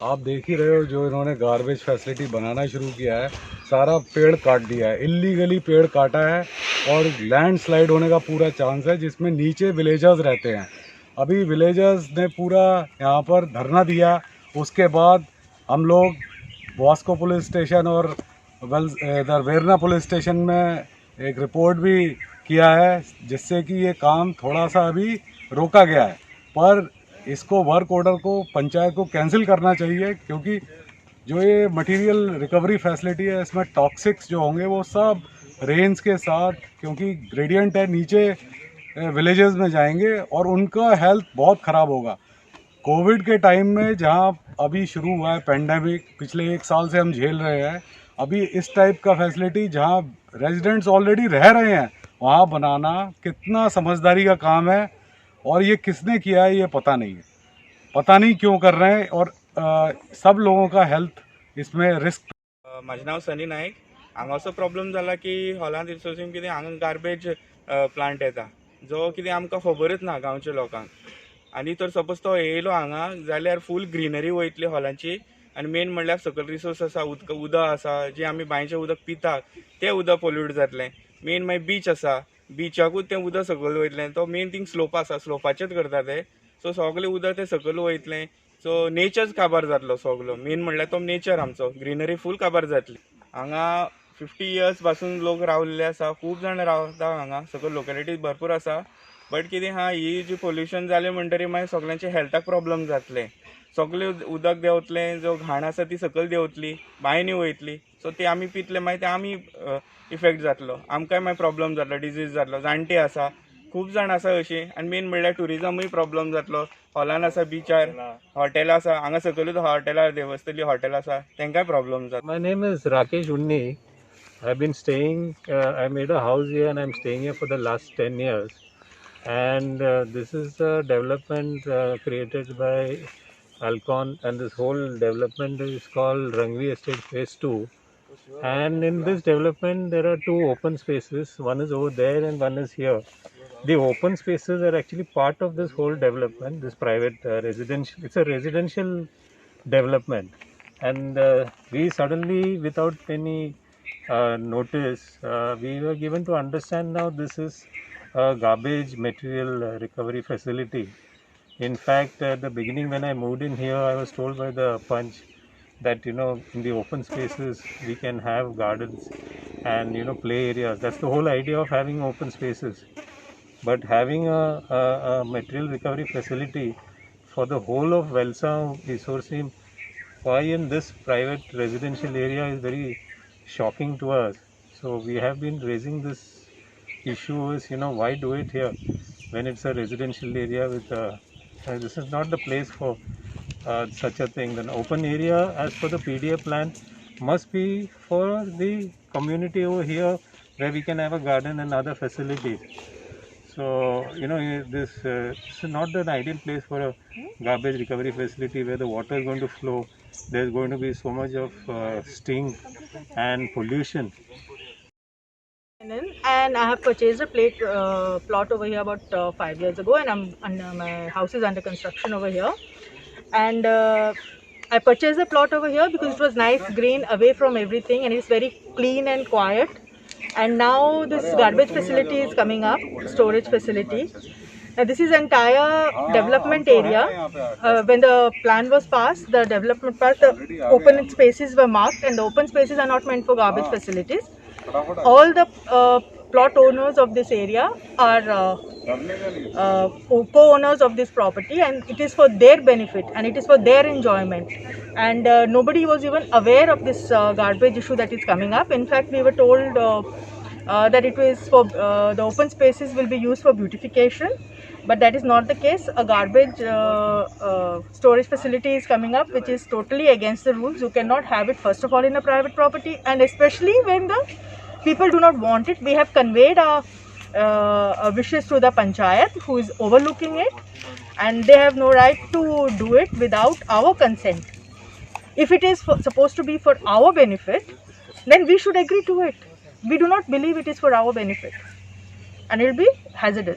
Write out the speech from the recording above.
आप देख ही रहे हो जो इन्होंने गार्बेज फैसिलिटी बनाना शुरू किया है, सारा पेड़ काट दिया है, इल्लीगली पेड़ काटा है और लैंडस्लाइड होने का पूरा चांस है, जिसमें नीचे विलेजर्स रहते हैं। अभी विलेजर्स ने पूरा यहाँ पर धरना दिया। उसके बाद हम लोग वास्को पुलिस स्टेशन और इधर वेरना पुलिस स्टेशन में एक रिपोर्ट भी किया है, जिससे कि ये काम थोड़ा सा अभी रोका गया है। पर इसको वर्क ऑर्डर को पंचायत को कैंसिल करना चाहिए, क्योंकि जो ये मटेरियल रिकवरी फैसिलिटी है, इसमें टॉक्सिक्स जो होंगे वो सब रेंज के साथ, क्योंकि ग्रेडियंट है, नीचे विलेजेस में जाएंगे और उनका हेल्थ बहुत ख़राब होगा। कोविड के टाइम में जहाँ अभी शुरू हुआ है पेंडेमिक, पिछले 1 साल से हम झेल रहे हैं, अभी इस टाइप का फैसिलिटी जहाँ रेजिडेंट्स ऑलरेडी रह रहे हैं वहाँ बनाना कितना समझदारी का काम है। और ये किसने किया है ये पता नहीं है, पता नहीं क्यों कर रहे हैं, और सब लोगों का हेल्थ इसमें रिस्क। माझें नाव सनी नायक। हांगा असो प्रॉब्लम जाला की हॉलांत रिसोर्सीन कितें हांगा गार्बेज प्लांट येता, जो कितें आमकां खबरच ना गांवच्या लोकांक। आनी तर सपोज तो येयलो हांगा जाल्यार फूल ग्रीनरी वयतली हॉलांची। आनी मेन म्हणल्यार सकयल रिसोर्स आसा, उदक आसा, जे आमी बांयचें उदक पिता तें उदक पोल्यूट जातलें। मेन मागीर बीच आसा, बिचाकूच तें उदक सकयल वयतलें। तो मेन थिंग स्लोप आसा, स्लोपाचेच करता ते, सो सगळें उदक तें सकयल वयतलें। सो नेचर काबार जातलो सगळो। मेन म्हणल्यार तो नेचर आमचो, ग्रीनरी फूल काबार जातली। हांगा 50 इयर्स पासून लोक रावलेले आसा, खूब जाण रावता हांगा, सकयल लोकेलिटी भरपूर आसा। बट कितें हा, ही जी पोल्यूशन जालें म्हणटरीर मागीर सगळ्यांचे हेल्थाक प्रॉब्लम जातले। सगळें उदक देंवतलें, जो घाण आसा ती सकयल देंवतली, बांयनी वयतली। सो ती आमी पितले मागीर ते आमी इफेक्ट जातलो, आमकांय मागीर प्रॉब्लम जातलो, डिजीज जातलो। जाणटी आसा, खूब जाण आसा अशीं। आनी मेन म्हणल्यार टुरिजमूय प्रॉब्लम जातलो। हॉलान आसा, बिचार हॉटेल आसा, हांगा सकयलूच हॉटेलार देवस्थली हॉटेल आसा, तांकांय प्रॉब्लम जाता। My name is Rakesh Unni. I've been staying, I made a house here and I'm staying here for the last 10 years. And this is a development created by Alcon, and this whole development is called Rangvi Estate Phase 2. And in this development, there are 2 open spaces. One is over there and one is here. The open spaces are actually part of this whole development, this private residential, it's a residential development. And we suddenly, without any notice, we were given to understand now this is a garbage material recovery facility. In fact, at the beginning when I moved in here, I was told by the Panch that, you know, in the open spaces we can have gardens and, you know, play areas. That's the whole idea of having open spaces. But having a material recovery facility for the whole of Velsa resourcing, why in this private residential area, is very shocking to us. So we have been raising this issue is, you know, why do it here when it's a residential area with this is not the place for such a thing. Then open area as per the PDA plan must be for the community over here, where we can have a garden and other facilities. So, you know, this is not an ideal place for a garbage recovery facility where the water is going to flow. There's going to be so much of stink and pollution. And I have purchased a plot over here about 5 years ago, and my house is under construction over here. And I purchased the plot over here because it was nice, green, away from everything, and it's very clean and quiet. And now this garbage facility is coming up, storage facility. Now this is entire development area. When the plan was passed, the development part, the open spaces were marked, and the open spaces are not meant for garbage facilities. All the plot owners of this area are co-owners of this property, and it is for their benefit and it is for their enjoyment. And nobody was even aware of this garbage issue that is coming up. In fact, we were told that it was for the open spaces will be used for beautification, but that is not the case. A garbage storage facility is coming up, which is totally against the rules. You cannot have it, first of all, in a private property, and especially when the people do not want it. We have conveyed our wishes to the panchayat, who is overlooking it, and they have no right to do it without our consent. If it is supposed to be for our benefit, then we should agree to it. We do not believe it is for our benefit, and it will be hazardous.